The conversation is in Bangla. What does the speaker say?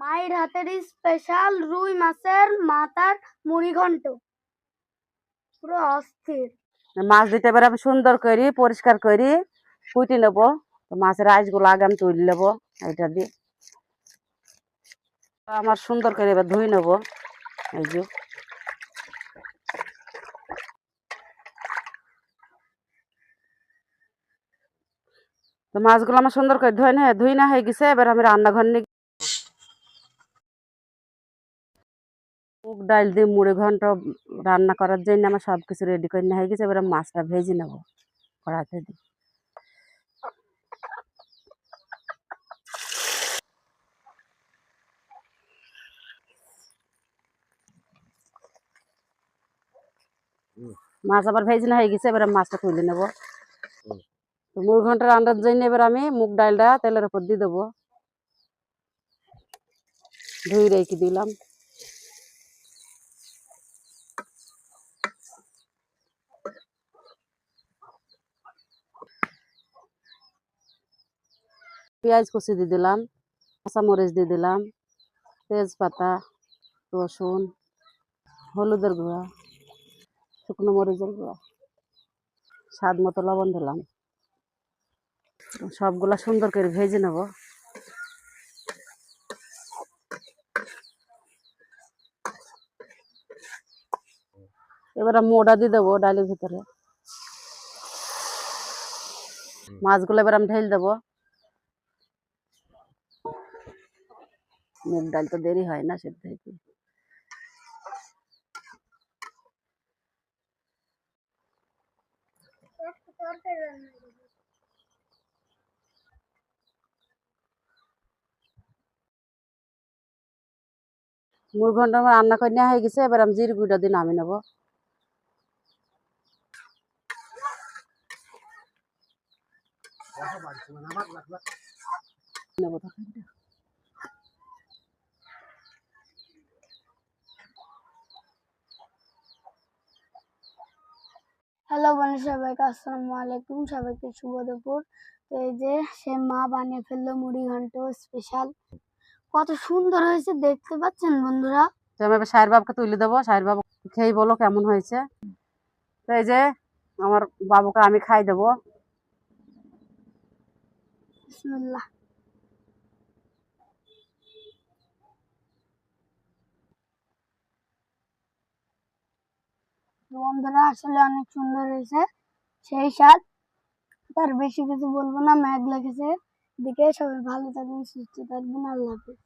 মায়ের হাতের স্পেশাল রুই মাছের মাথার মুড়ি ঘন্ট, পুরো অস্থির। মাছ দিতে এবার আমি সুন্দর করি পরিষ্কার করি কুটি নেবো। মাছের আইসগুলো আগে আমি তুলে নেবো। এটা দিয়ে আমার সুন্দর করে এবার ধুই নেবো। এই যে তো মাছগুলো আমার সুন্দর করে ধুই না হয়ে গেছে। এবার আমি রান্নাঘর নিয়ে মুগ ডাল দিয়ে মুড়ি ঘন্ট রান্না করার জন্য আমার সবকিছু রেডি করে নেওয়া হয়ে গেছে। এবার মাছটা ভেজে নেবো কড়াইতে দিয়ে। মাছ আবার ভেজে নেওয়া হয়ে গেছে। এবার মাছটা তুলে নেবো। তো মুড়ি ঘন্ট রান্নার জন্য এবার আমি মুগ ডালটা তেলের উপর দিয়ে দেবো। ধুই রেখে দিলাম। পেঁয়াজ কুচি দিয়ে দিলাম, কাঁচামরিচ দিয়ে দিলাম, তেজপাতা, রসুন, হলুদের গুঁড়া, শুকনো মরিচের গুঁড়া, স্বাদ মতো লবণ দিলাম। সবগুলা সুন্দর করে ভেজে নেব। এবার মোড়া দিয়ে দেবো ডালের ভিতরে। মাছগুলো এবার আমি ঢেলে দেবো। মুগ ডাল তো দেরি হয় না সেদ্ধ হইতে। মুড়ি ঘন্ট আমার রান্না করে নেওয়া হয়ে গেছে। এবার আমি জিরে গুঁড়া দিয়ে নামিয়ে নেবো। হ্যালো বন্ধু, সবাইকে আসসালামু আলাইকুম, সবাইকে শুভ দুপুর। তো এই যে সে মা বানিয়ে ফেললো মুড়ি ঘন্ট স্পেশাল। কত সুন্দর হয়েছে দেখতে পাচ্ছেন বন্ধুরা। তো আমি এবার সাহের বাবুকে তুলে দেবো। সাহের বাবু খেয়ে বলো কেমন হয়েছে। তো এই যে আমার বাবুকে আমি খাই দেবো। বিসমিল্লাহ। বন্ধুরা আসলে অনেক সুন্দর হয়েছে, সেই স্বাদ। তার বেশি কিছু বলবো না, ম্যাগ লেগেছে দিকে। সবাই ভালো থাকবেন, সুস্থ থাকবেন, আল্লাহ হাফেজ।